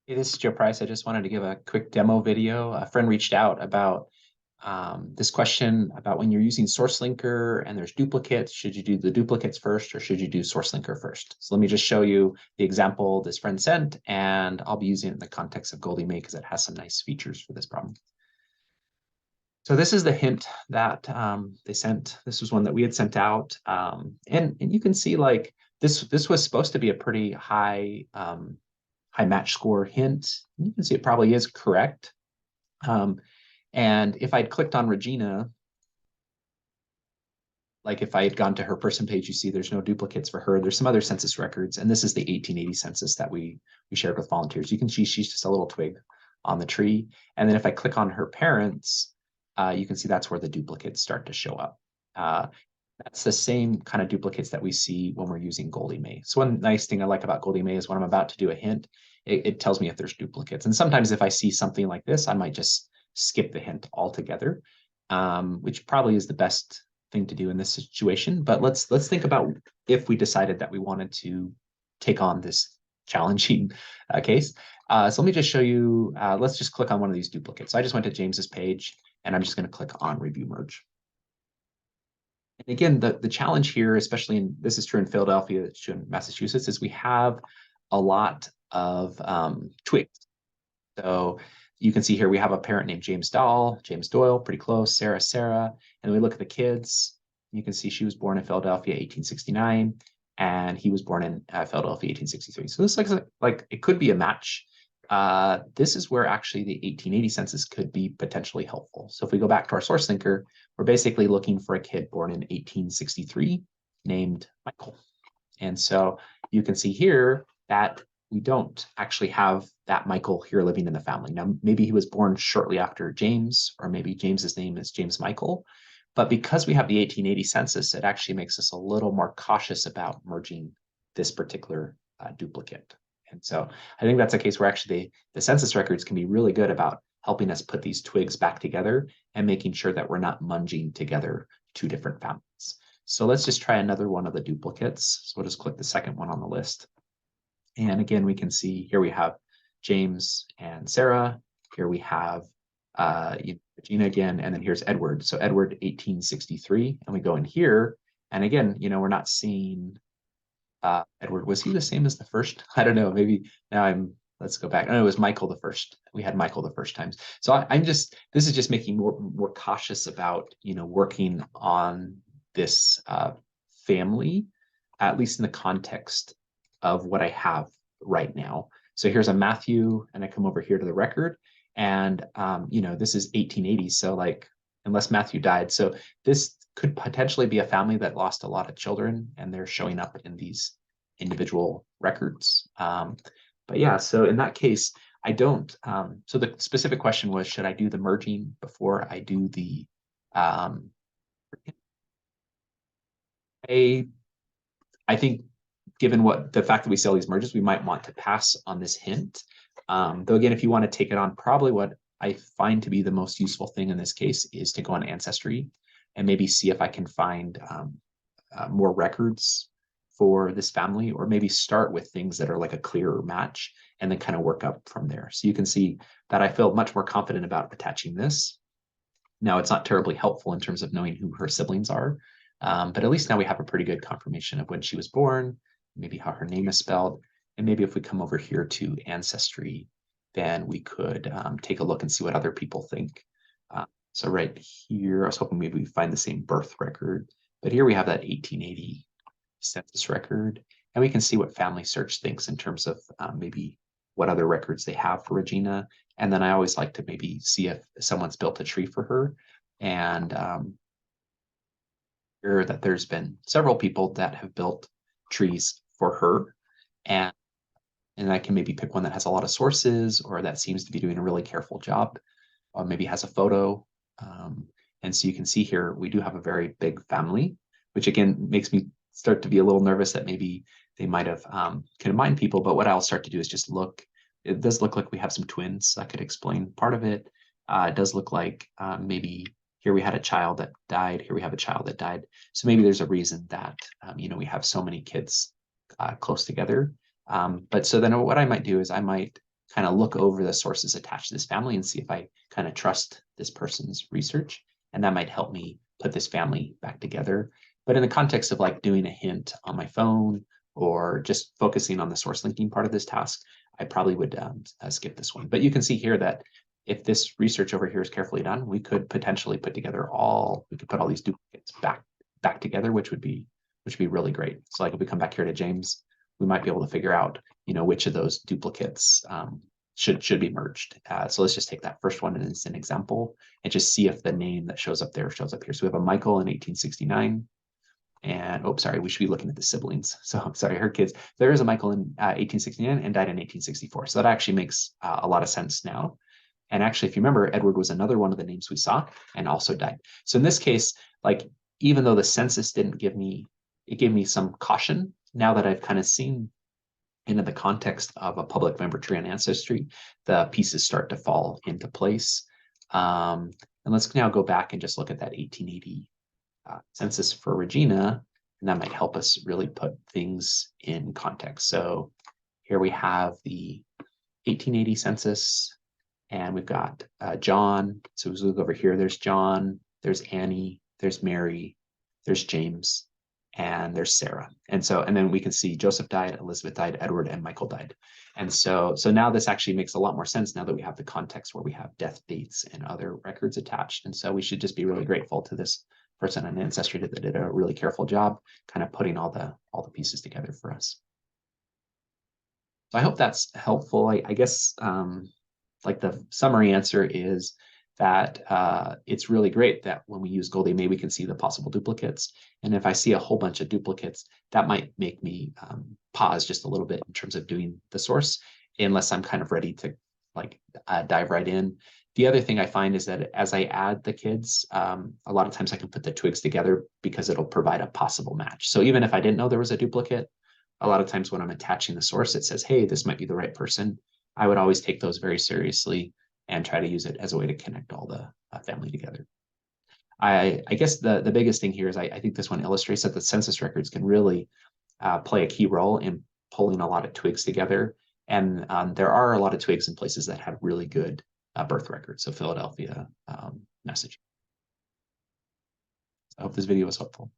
Hey, this is Joe Price. I just wanted to give a quick demo video. A friend reached out about this question about when you're using sourcelinker and there's duplicates, should you do the duplicates first or should you do sourcelinker first? So let me just show you the example this friend sent, and I'll be using it in the context of Goldie May because it has some nice features for this problem. So this is the hint that they sent. This was one that we had sent out. And you can see like this was supposed to be a pretty high match score hint. You can see it probably is correct. And if I'd clicked on Regina, like if I had gone to her person page, you see there's no duplicates for her. There's some other census records, and this is the 1880 census that we shared with volunteers. You can see she's just a little twig on the tree. And then if I click on her parents, you can see that's where the duplicates start to show up. That's the same kind of duplicates that we see when we're using Goldie May. So one nice thing I like about Goldie May is when I'm about to do a hint, it tells me if there's duplicates. And sometimes if I see something like this, I might just skip the hint altogether, which probably is the best thing to do in this situation. But let's think about if we decided that we wanted to take on this challenging case. So let me just show you, let's just click on one of these duplicates. So I just went to James's page and I'm just going to click on review merge. And again, the challenge here, especially in this is true in Philadelphia, it's true in Massachusetts, is we have a lot of twigs. So you can see here we have a parent named James Doyle, pretty close, Sarah, and we look at the kids. You can see she was born in Philadelphia, 1869, and he was born in Philadelphia, 1863. So this looks like it could be a match. This is where actually the 1880 census could be potentially helpful. So if we go back to our source linker, we're basically looking for a kid born in 1863 named Michael. And so you can see here that we don't actually have that Michael here living in the family. Now, maybe he was born shortly after James, or maybe James's name is James Michael. But because we have the 1880 census, it actually makes us a little more cautious about merging this particular duplicate. And so I think that's a case where actually the census records can be really good about helping us put these twigs back together and making sure that we're not munging together two different families. So let's just try another one of the duplicates. So we'll just click the second one on the list. And again, we can see here we have James and Sarah. Here we have Regina again, and then here's Edward. So Edward, 1863, and we go in here. And again, we're not seeing Edward. Was he the same as the first? I don't know. Maybe now let's go back. Oh, it was Michael the first. We had Michael the first times. So this is just making more cautious about, working on this family, at least in the context of what I have right now. So here's a Matthew, and I come over here to the record, and this is 1880. So like, unless Matthew died, so this could potentially be a family that lost a lot of children, and they're showing up in these individual records. But yeah, so in that case, I don't. So the specific question was, should I do the merging before I do the? I think given the fact that we see all these merges, we might want to pass on this hint. Though again, if you want to take it on, probably what I find to be the most useful thing in this case is to go on Ancestry and maybe see if I can find more records for this family, or maybe start with things that are like a clearer match and then kind of work up from there. So you can see that I feel much more confident about attaching this. Now, it's not terribly helpful in terms of knowing who her siblings are, but at least now we have a pretty good confirmation of when she was born, maybe how her name is spelled, and maybe if we come over here to Ancestry, then we could take a look and see what other people think. So right here, I was hoping maybe we find the same birth record, but here we have that 1880 census record, and we can see what Family Search thinks in terms of maybe what other records they have for Regina. And then I always like to maybe see if someone's built a tree for her. And hear that there's been several people that have built trees for her. And I can maybe pick one that has a lot of sources, or that seems to be doing a really careful job, or maybe has a photo. And so you can see here, we do have a very big family, which again makes me start to be a little nervous that maybe they might have combined people. But what I'll start to do is just look. It does look like we have some twins. That could explain part of it. It does look like maybe here we had a child that died. Here we have a child that died. So maybe there's a reason that we have so many kids close together. But so then what I might do is I might kind of look over the sources attached to this family and see if I kind of trust this person's research. And that might help me put this family back together. But in the context of like doing a hint on my phone or just focusing on the source linking part of this task, I probably would skip this one. But you can see here that if this research over here is carefully done, we could potentially put together we could put all these duplicates back together, which would be really great. So like if we come back here to James, we might be able to figure out, which of those duplicates should be merged. So let's just take that first one as an example and just see if the name that shows up there shows up here. So we have a Michael in 1869. And oh, sorry, we should be looking at the siblings. So I'm sorry, her kids. There is a Michael in 1869 and died in 1864. So that actually makes a lot of sense now. And actually, if you remember, Edward was another one of the names we saw and also died. So in this case, like, even though the census didn't give me, it gave me some caution now that I've kind of seen into the context of a public member tree on Ancestry, the pieces start to fall into place. And let's now go back and just look at that 1880 census for Regina, and that might help us really put things in context. So here we have the 1880 census, and we've got John. So as we look over here, there's John, there's Annie, there's Mary, there's James, and there's Sarah. And then we can see Joseph died, Elizabeth died, Edward and Michael died. And so now this actually makes a lot more sense now that we have the context where we have death dates and other records attached. And so we should just be really grateful to this person on Ancestry that did a really careful job kind of putting all the pieces together for us. So I hope that's helpful. I guess like the summary answer is that it's really great that when we use Goldie May, we can see the possible duplicates. And if I see a whole bunch of duplicates, that might make me pause just a little bit in terms of doing the source, unless I'm kind of ready to like dive right in. The other thing I find is that as I add the kids, a lot of times I can put the twigs together because it'll provide a possible match. So even if I didn't know there was a duplicate, a lot of times when I'm attaching the source, it says, hey, this might be the right person. I would always take those very seriously and try to use it as a way to connect all the family together. I guess the biggest thing here is I think this one illustrates that the census records can really play a key role in pulling a lot of twigs together. And there are a lot of twigs in places that have really good birth records. So Philadelphia, Massachusetts. I hope this video was helpful.